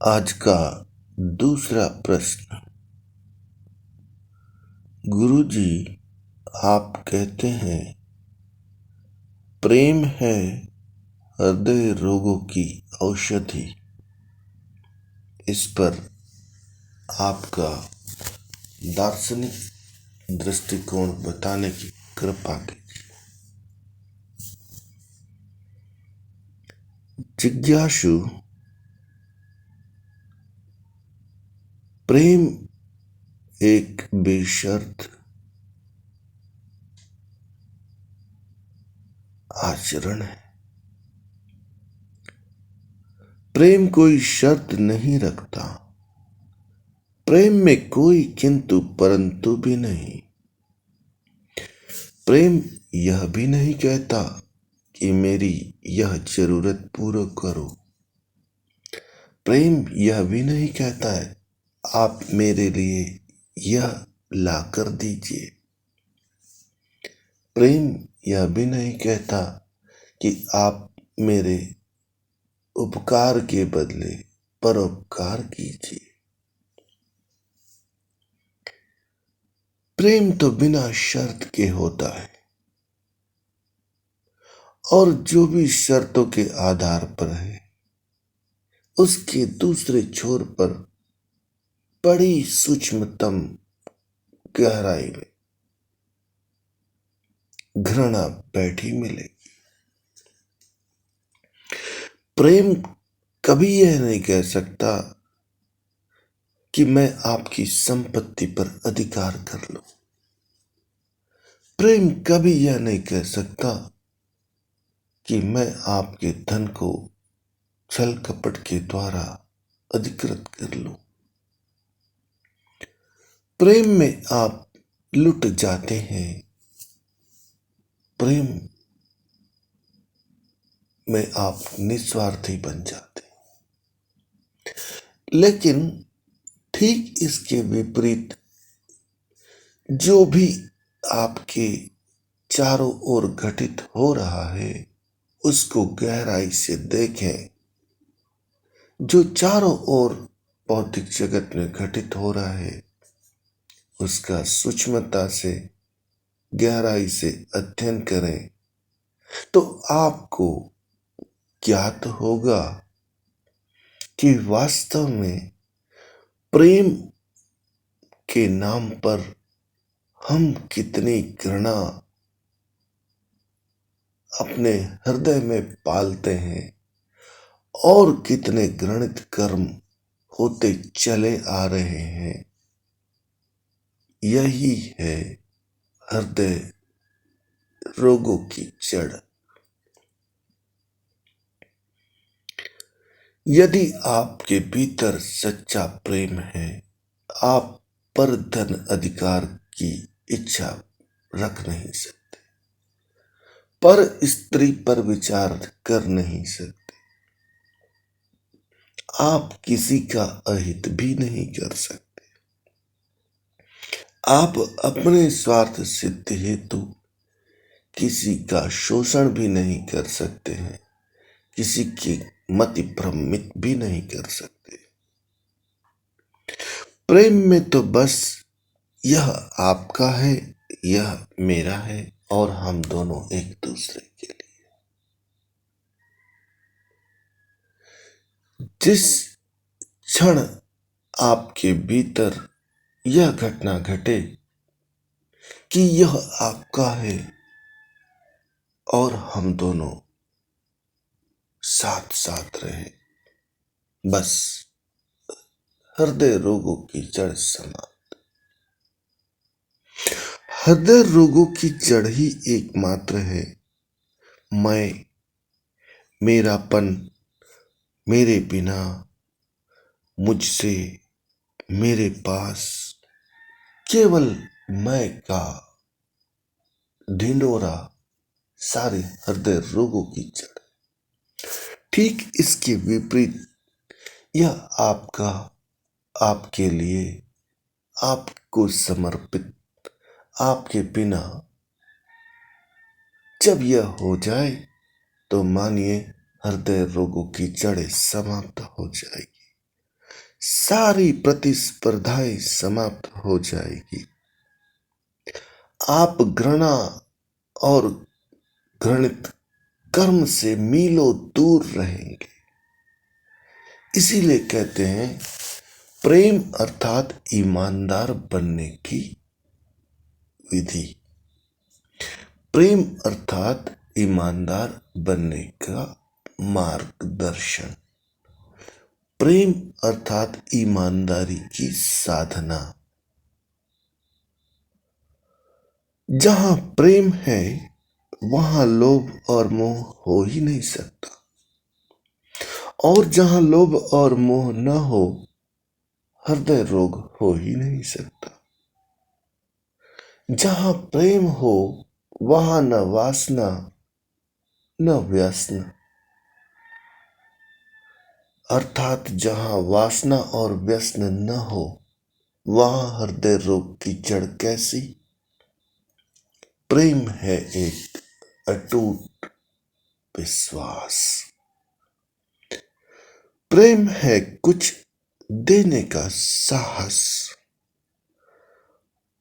आज का दूसरा प्रश्न। गुरुजी, आप कहते हैं प्रेम है हृदय रोगों की औषधि। इस पर आपका दार्शनिक दृष्टिकोण बताने की कृपा कीजिए। जिज्ञासु, प्रेम एक बेशर्त आचरण है। प्रेम कोई शर्त नहीं रखता। प्रेम में कोई किंतु परंतु भी नहीं। प्रेम यह भी नहीं कहता कि मेरी यह जरूरत पूरा करो। प्रेम यह भी नहीं कहता है आप मेरे लिए यह ला कर दीजिए। प्रेम यह भी नहीं कहता कि आप मेरे उपकार के बदले परोपकार कीजिए। प्रेम तो बिना शर्त के होता है, और जो भी शर्तों के आधार पर है उसके दूसरे छोर पर बड़ी सूक्ष्मतम गहराई में घृणा बैठी मिलेगी। प्रेम कभी यह नहीं कह सकता कि मैं आपकी संपत्ति पर अधिकार कर लूं। प्रेम कभी यह नहीं कह सकता कि मैं आपके धन को छल कपट के द्वारा अधिकृत कर लूं। प्रेम में आप लुट जाते हैं। प्रेम में आप निस्वार्थी बन जाते हैं। लेकिन ठीक इसके विपरीत जो भी आपके चारों ओर घटित हो रहा है उसको गहराई से देखें। जो चारों ओर भौतिक जगत में घटित हो रहा है उसका सूक्ष्मता से गहराई से अध्ययन करें तो आपको ज्ञात होगा कि वास्तव में प्रेम के नाम पर हम कितनी घृणा अपने हृदय में पालते हैं और कितने घृणित कर्म होते चले आ रहे हैं। यही है हृदय रोगों की जड़। यदि आपके भीतर सच्चा प्रेम है, आप पर धन अधिकार की इच्छा रख नहीं सकते, पर स्त्री पर विचार कर नहीं सकते, आप किसी का अहित भी नहीं कर सकते। आप अपने स्वार्थ सिद्ध हेतु किसी का शोषण भी नहीं कर सकते हैं, किसी की मति भ्रमित भी नहीं कर सकते। प्रेम में तो बस यह आपका है, यह मेरा है और हम दोनों एक दूसरे के लिए। जिस क्षण आपके भीतर यह घटना घटे कि यह आपका है और हम दोनों साथ साथ रहे, बस हृदय रोगों की जड़ समाप्त। हृदय रोगों की जड़ ही एकमात्र है मैं, मेरापन, मेरे बिना, मुझसे, मेरे पास, केवल मैं का ढिंढोरा सारे हृदय रोगों की जड़। ठीक इसके विपरीत यह आपका, आपके लिए, आपको समर्पित, आपके बिना जब यह हो जाए तो मानिए हृदय रोगों की जड़ें समाप्त हो जाएगी। सारी प्रतिस्पर्धाएं समाप्त हो जाएगी। आप घृणा और घृणित कर्म से मीलों दूर रहेंगे। इसीलिए कहते हैं प्रेम अर्थात ईमानदार बनने की विधि। प्रेम अर्थात ईमानदार बनने का मार्गदर्शन। प्रेम अर्थात ईमानदारी की साधना। जहां प्रेम है वहां लोभ और मोह हो ही नहीं सकता, और जहां लोभ और मोह न हो हृदय रोग हो ही नहीं सकता। जहां प्रेम हो वहां न वासना न व्यसन, अर्थात जहां वासना और व्यसन न हो वहां हृदय रोग की जड़ कैसी। प्रेम है एक अटूट विश्वास। प्रेम है कुछ देने का साहस।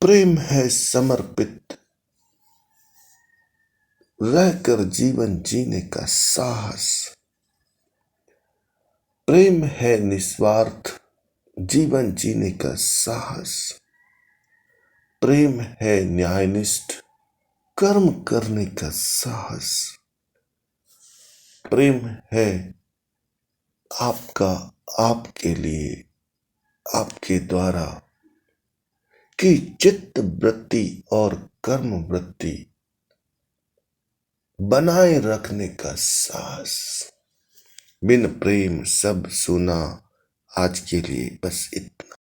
प्रेम है समर्पित रहकर जीवन जीने का साहस। प्रेम है निस्वार्थ जीवन जीने का साहस। प्रेम है न्यायनिष्ठ कर्म करने का साहस। प्रेम है आपका आपके लिए आपके द्वारा की चित्त वृत्ति और कर्म वृत्ति बनाए रखने का साहस। बिन प्रेम सब सुना। आज के लिए बस इतना।